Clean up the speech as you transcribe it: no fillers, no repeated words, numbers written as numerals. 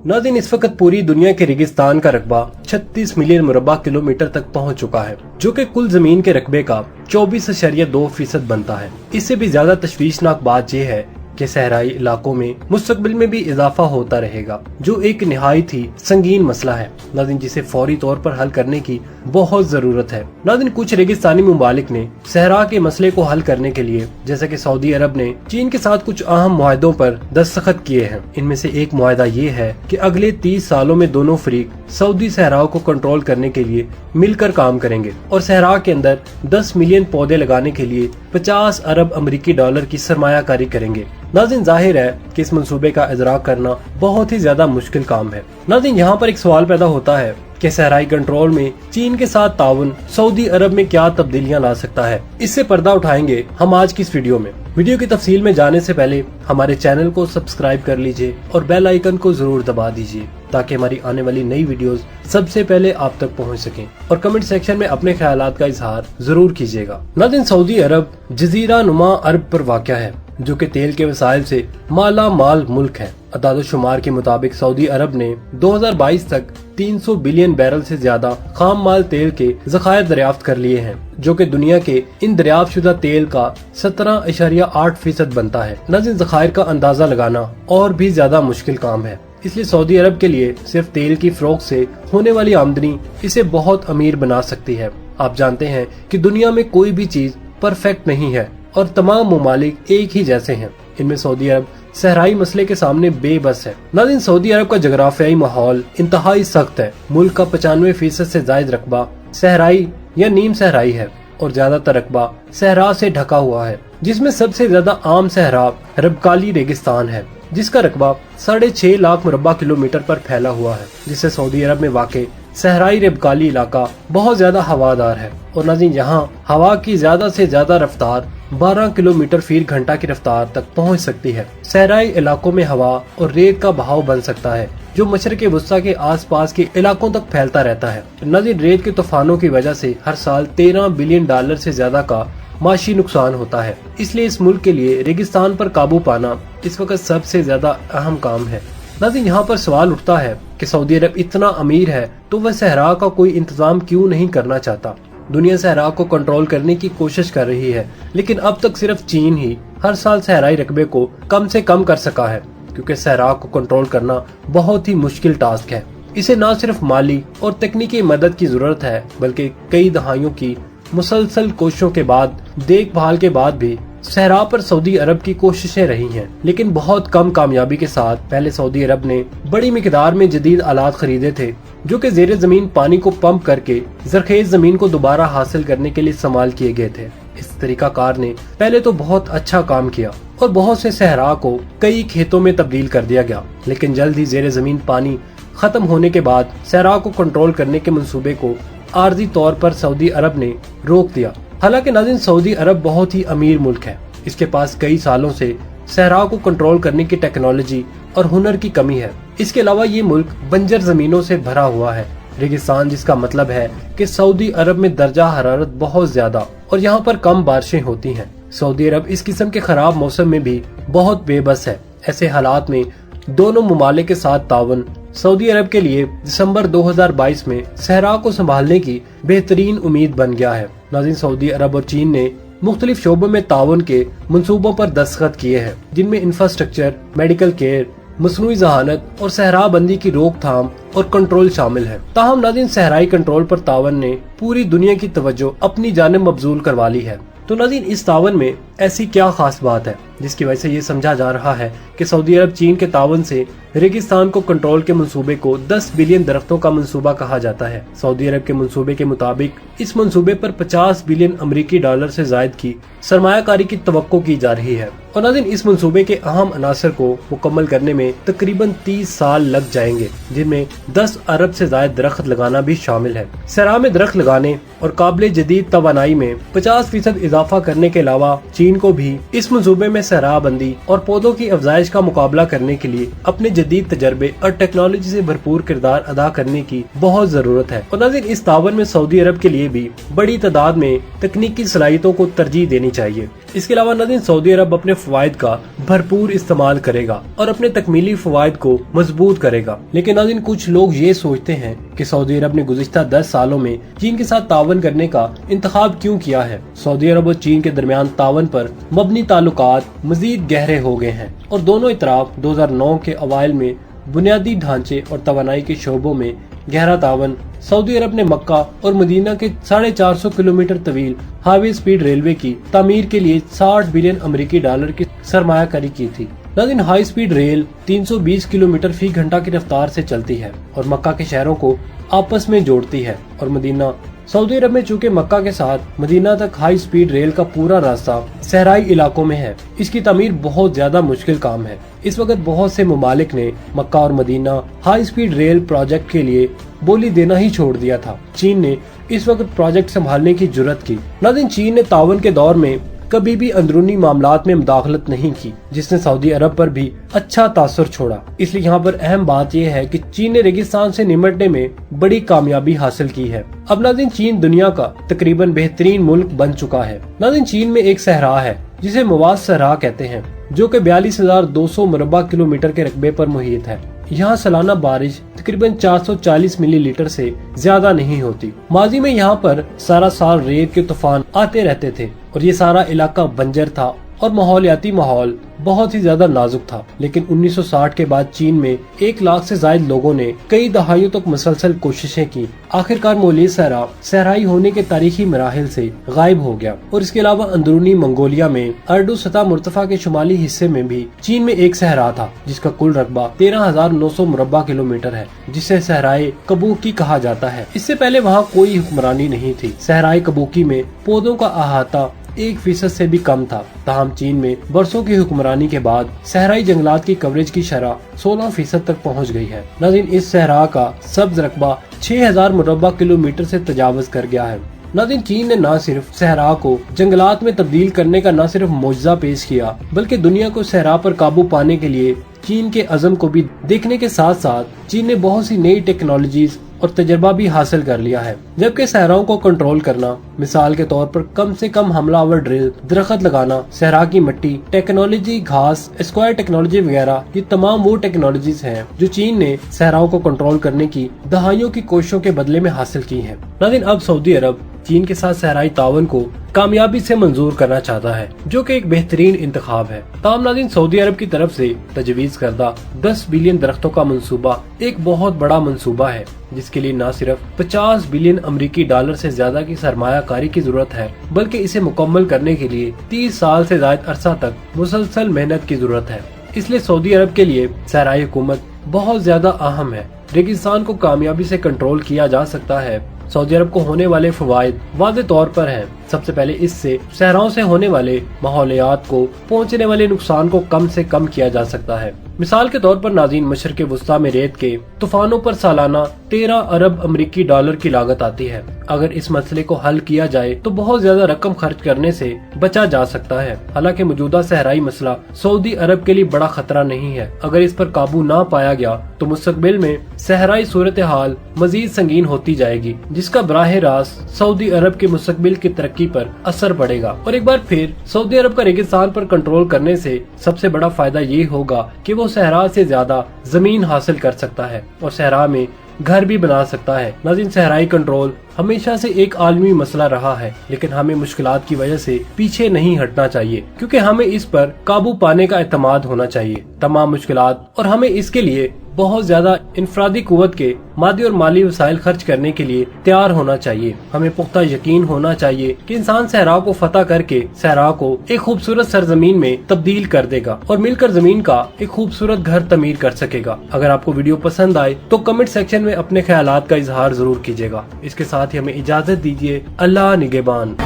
नाज़रीन, इस वक्त पूरी दुनिया के रेगिस्तान का रकबा 36 मिलियन मुरब्बा किलोमीटर तक पहुंच चुका है, जो कि कुल जमीन के रकबे का 24.2% बनता है। इससे भी ज्यादा तशवीशनाक बात यह है कि सहराई इलाकों में मुस्तकबिल में भी इजाफा होता रहेगा, जो एक निहायत ही संगीन मसला है नाज़रीन, जिसे फौरी तौर पर हल करने की बहुत जरूरत है। नाज़रीन, कुछ रेगिस्तानी मुमालिक ने सहरा के मसले को हल करने के लिए, जैसे कि सऊदी अरब ने चीन के साथ कुछ अहम मुआहदों पर दस्तखत किए हैं। इनमें से एक मुआहदा ये है कि अगले 30 सालों में दोनों फरीक सऊदी सहराओं को कंट्रोल करने के लिए मिलकर काम करेंगे और सहरा के अंदर 10 मिलियन पौधे लगाने के लिए 50 अरब अमरीकी डॉलर की सरमायाकारी करेंगे। नाज़रीन, जाहिर है कि इस मंसूबे का इजराक करना बहुत ही ज्यादा मुश्किल काम है। नाज़रीन, यहाँ पर एक सवाल पैदा होता है कि सहराई कंट्रोल में चीन के साथ ताउन सऊदी अरब में क्या तब्दीलियां ला सकता है। इससे पर्दा उठाएंगे हम आज की इस वीडियो में। वीडियो की तफसील में जाने से पहले हमारे चैनल को सब्सक्राइब कर लीजिए और बेल आइकन को जरूर दबा दीजिए, ताकि हमारी आने वाली नई वीडियोस सबसे पहले आप तक पहुंच सकें। और कमेंट सेक्शन में अपने ख्यालात का इजहार जरूर कीजिएगा। नाज़रीन, सऊदी अरब जजीरा नुमा अरब पर वाक़या है, जो कि तेल के वसाइल से माला माल मुल्क है। अदाद-ओ-शुमार के मुताबिक सऊदी अरब ने 2022 तक 300 बिलियन बैरल से ज्यादा खाम माल तेल के ज़खायर दरियाफ्त कर लिए हैं, जो कि दुनिया के इन दरियाफ्त शुदा तेल का 17.8% बनता है। नाज़रीन, ज़खायर का अंदाजा लगाना और भी ज्यादा मुश्किल काम है, इसलिए सऊदी अरब के लिए सिर्फ तेल की फरोख्त से होने वाली आमदनी इसे बहुत अमीर बना सकती है। आप जानते हैं कि दुनिया में कोई भी चीज परफेक्ट नहीं है और तमाम मुमालिक एक ही जैसे हैं। इनमें सऊदी अरब सहराई मसले के सामने बेबस है। नाज़रीन, सऊदी अरब का जगराफियाई माहौल इंतहाई सख्त है। मुल्क का 95% से जायद रकबा सहराई या नीम सहराई है और ज्यादातर रकबा सहरा से ढका हुआ है, जिसमें सबसे ज्यादा आम सहरा रबकाली रेगिस्तान है, जिसका रकबा 6.5 लाख मुरब्बा किलोमीटर पर फैला हुआ है, जिससे सऊदी अरब में वाक़ सहराई रबकाली इलाका बहुत ज्यादा हवादार है। और नाज़रीन, यहाँ हवा की ज्यादा से ज्यादा रफ्तार 12 किलोमीटर फी घंटा की रफ्तार तक पहुँच सकती है। सहराई इलाकों में हवा और रेत का बहाव बन सकता है, जो मशरक़ वुस्ता के आसपास के इलाकों तक फैलता रहता है। नाज़रीन, रेत के तूफानों की वजह से हर साल 13 बिलियन डॉलर से ज्यादा का माशी नुकसान होता है। इसलिए इस मुल्क के लिए रेगिस्तान पर काबू पाना इस वक्त सबसे ज्यादा अहम काम है। नाज़रीन, यहाँ पर सवाल उठता है कि सऊदी अरब इतना अमीर है तो वह सहरा का कोई इंतजाम क्यों नहीं करना चाहता। दुनिया सहरा को कंट्रोल करने की कोशिश कर रही है, लेकिन अब तक सिर्फ चीन ही हर साल सहराई रकबे को कम से कम कर सका है, क्योंकि सहरा को कंट्रोल करना बहुत ही मुश्किल टास्क है। इसे न सिर्फ माली और तकनीकी मदद की जरूरत है, बल्कि कई दहाइयों की मुसलसल कोशिशों के बाद, देखभाल के बाद भी सहरा पर सऊदी अरब की कोशिशें रही हैं, लेकिन बहुत कम कामयाबी के साथ। पहले सऊदी अरब ने बड़ी मिकदार में जदीद आलात खरीदे थे, जो कि ज़ेरे जमीन पानी को पंप करके जरखेज जमीन को दोबारा हासिल करने के लिए इस्तेमाल किए गए थे। इस तरीकाकार ने पहले तो बहुत अच्छा काम किया और बहुत से सहरा को कई खेतों में तब्दील कर दिया गया, लेकिन जल्द ही ज़ेरे जमीन पानी खत्म होने के बाद सहरा को कंट्रोल करने के मंसूबे को आर्जी तौर पर सऊदी अरब ने रोक दिया। हालांकि नाज़रीन, सऊदी अरब बहुत ही अमीर मुल्क है। इसके पास कई सालों से सहरा को कंट्रोल करने की टेक्नोलॉजी और हुनर की कमी है। इसके अलावा ये मुल्क बंजर जमीनों से भरा हुआ है, रेगिस्तान, जिसका मतलब है कि सऊदी अरब में दर्जा हरारत बहुत ज्यादा और यहाँ पर कम बारिशें होती हैं। सऊदी अरब इस किस्म के खराब मौसम में भी बहुत बेबस है। ऐसे हालात में दोनों मुमालिक के साथ तावन सऊदी अरब के लिए दिसंबर 2022 में सहरा को संभालने की बेहतरीन उम्मीद बन गया है। नाज़रीन, सऊदी अरब और चीन ने मुख्तलिफ शोबों में ताउन के मंसूबों पर दस्तखत किए हैं, जिनमें इंफ्रास्ट्रक्चर, मेडिकल केयर, मसनूई जहानत और सहरा बंदी की रोकथाम और कंट्रोल शामिल है। ताहम नाज़रीन, सहराई कंट्रोल पर तावन ने पूरी दुनिया की तवज्जो अपनी जानिब मबजूल करवा ली है। तो नाज़रीन, इस तावन में ऐसी क्या खास बात है जिसकी वजह से ये समझा जा रहा है कि सऊदी अरब चीन के तावन से रेगिस्तान को कंट्रोल के मंसूबे को 10 बिलियन दरख्तों का मंसूबा कहा जाता है। सऊदी अरब के मंसूबे के मुताबिक इस मंसूबे पर 50 बिलियन अमरीकी डॉलर से जायद की सरमायाकारी की तवक्को की जा रही है। और नाज़रीन, इस मंसूबे के अहम अनासर को मुकम्मल करने में तकरीबन 30 साल लग जाएंगे, जिनमें 10 अरब से जायद दरख्त लगाना भी शामिल है। सहरा में दरख्त लगाने और काबिल जदीद तवानाई में 50% इजाफा करने के अलावा चीन को भी इस मंसूबे में सहरा बंदी और पौधों की अफजाइश का मुकाबला करने के लिए अपने जदीद तजर्बे और टेक्नोलॉजी से भरपूर किरदार अदा करने की बहुत जरूरत है। और नाज़रीन, इस तावन में सऊदी अरब के लिए भी बड़ी तादाद में तकनीकी सलाहियतों को तरजीह देनी चाहिए। इसके अलावा नाज़रीन, सऊदी अरब अपने फवायद का भरपूर इस्तेमाल करेगा और अपने तकमीली फवायद को मजबूत करेगा। लेकिन नाज़रीन, कुछ लोग ये सोचते हैं कि सऊदी अरब ने गुज़िश्ता 10 सालों में चीन के साथ तावन करने का इंतखाब क्यों किया है। सऊदी अरब और चीन के दरमियान तावन पर मबनी ताल्लुकात मजीद गहरे हो गए हैं और दोनों इतराफ 2009 के अवाइल में बुनियादी ढांचे और तवानाई के शोबों में गहरा तावन। सऊदी अरब ने मक्का और मदीना के 450 किलोमीटर तवील हाई स्पीड रेलवे की तामीर के लिए 60 बिलियन अमेरिकी डॉलर की सरमायाकारी की थी। नाज़रीन, हाई स्पीड रेल 320 किलोमीटर फी घंटा की रफ्तार से चलती है और मक्का के शहरों को आपस में जोड़ती है और मदीना। सऊदी अरब में चूंकि मक्का के साथ मदीना तक हाई स्पीड रेल का पूरा रास्ता सहराई इलाकों में है, इसकी तामीर बहुत ज्यादा मुश्किल काम है। इस वक्त बहुत से मुमालिक ने मक्का और Medina high speed rail project के लिए बोली देना ही छोड़ दिया था। चीन ने इस वक्त प्रोजेक्ट संभालने की जुर्रत की। नाज़रीन, चीन ने तावन के दौर में कभी भी अंदरूनी मामलात में मुदाखलत नहीं की, जिसने सऊदी अरब पर भी अच्छा तासुर छोड़ा। इसलिए यहाँ पर अहम बात यह है कि चीन ने रेगिस्तान से निमटने में बड़ी कामयाबी हासिल की है। अब नाज़रीन, चीन दुनिया का तकरीबन बेहतरीन मुल्क बन चुका है। नाज़रीन, चीन में एक सहरा है जिसे मुवाज सहरा कहते हैं, जो कि 42,200 मुरब्बा किलोमीटर के रकबे पर मुहित है। यहाँ सालाना बारिश तकरीबन 440 मिलीलीटर से ज्यादा नहीं होती। माजी में यहाँ पर सारा साल रेत के तूफान आते रहते थे और ये सारा इलाका बंजर था और माहौलियाती माहौल बहुत ही ज्यादा नाजुक था। लेकिन 1960 के बाद चीन में 1 लाख से ज्यादा लोगों ने कई दहाइयों तक मुसलसल कोशिशें की। आखिरकार मौली सहरा सहराई होने के तारीखी मराहिल से गायब हो गया। और इसके अलावा अंदरूनी मंगोलिया में अर्डू सतह मुर्तफा के शुमाली हिस्से में भी चीन में एक सहरा था, जिसका कुल रकबा 13,900 मुरब्बा किलोमीटर है, जिसे सहराए कबूकी कहा जाता है। इससे पहले वहाँ कोई हुक्मरानी नहीं थी। सहराए कबूकी में पौधों का अहाता 1% से भी कम था। ताहम चीन में बरसों की हुक्मरानी के बाद सहराई जंगलात की कवरेज की शरह 16% तक पहुंच गई है। नाज़रीन, इस सहरा का सब्ज रकबा 6,000 मुरब्बा किलोमीटर से तजावज कर गया है। नाज़रीन, चीन ने न सिर्फ सहरा को जंगलात में तब्दील करने का न सिर्फ मौजज़ा पेश किया, बल्कि दुनिया को सहरा पर काबू पाने के लिए चीन के अज़म को भी देखने के साथ साथ चीन ने बहुत सी नई टेक्नोलॉजीज और तजर्बा भी हासिल कर लिया है। जबकि सहराओं को कंट्रोल करना, मिसाल के तौर पर कम से कम हमलावर ड्रिल, दरख्त लगाना, सहरा की मिट्टी टेक्नोलॉजी, घास, स्क्वायर टेक्नोलॉजी वगैरह, ये तमाम वो टेक्नोलॉजीज हैं जो चीन ने सहराओं को कंट्रोल करने की दहाइयों की कोशिशों के बदले में हासिल की है। नाज़रीन, अब सऊदी अरब चीन के साथ सहराई तावन को कामयाबी से मंजूर करना चाहता है, जो कि एक बेहतरीन इंतखाब है। ताहम नाज़रीन, सऊदी अरब की तरफ से तजवीज़ करदा 10 बिलियन दरख्तों का मंसूबा एक बहुत बड़ा मंसूबा है, जिसके लिए न सिर्फ 50 बिलियन अमेरिकी डॉलर से ज्यादा की सरमायाकारी की जरूरत है, बल्कि इसे मुकम्मल करने के लिए 30 साल से ज्यादा अरसा तक मुसलसल मेहनत की जरूरत है। इसलिए सऊदी अरब के लिए सहराई हुकूमत बहुत ज्यादा अहम है। रेगिस्तान को कामयाबी से कंट्रोल किया जा सकता है। सऊदी अरब को होने वाले फवायद वाज़े तौर पर हैं। सबसे पहले इससे सहराओं से होने वाले माहौलियात को पहुंचने वाले नुकसान को कम से कम किया जा सकता है। मिसाल के तौर पर नाज़रीन, मशरक़ वुस्ता में रेत के तूफानों पर सालाना 13 अरब अमेरिकी डॉलर की लागत आती है। अगर इस मसले को हल किया जाए तो बहुत ज्यादा रकम खर्च करने से बचा जा सकता है। हालांकि मौजूदा सहराई मसला सऊदी अरब के लिए बड़ा खतरा नहीं है। अगर इस पर काबू ना पाया गया तो मुस्तकबिल में सहराई सूरत हाल मजीद संगीन होती जाएगी, जिसका बराह रास्त सऊदी अरब के मुस्तकबिल की तरक्की पर असर पड़ेगा। और एक बार फिर सऊदी अरब का रेगिस्तान पर कंट्रोल करने से सबसे बड़ा फायदा ये होगा कि वो सहरा से ज्यादा जमीन हासिल कर सकता है और सहरा में घर भी बना सकता है। नाज़रीन, सहराई कंट्रोल हमेशा से एक आलमी मसला रहा है, लेकिन हमें मुश्किलात की वजह से पीछे नहीं हटना चाहिए, क्योंकि हमें इस पर काबू पाने का एतमाद होना चाहिए तमाम मुश्किलात, और हमें इसके लिए बहुत ज्यादा इनफरादी कुव्वत के मादी और माली वसाइल खर्च करने के लिए तैयार होना चाहिए। हमें पुख्ता यकीन होना चाहिए कि इंसान सहरा को फतह करके सहरा को एक खूबसूरत सरजमीन में तब्दील कर देगा और मिलकर जमीन का एक खूबसूरत घर तमीर कर सकेगा। अगर आपको वीडियो पसंद आए तो कमेंट सेक्शन में अपने ख्यालात का इजहार जरूर कीजिएगा। इसके साथ ही हमें इजाजत दीजिए। अल्लाह निगहबान।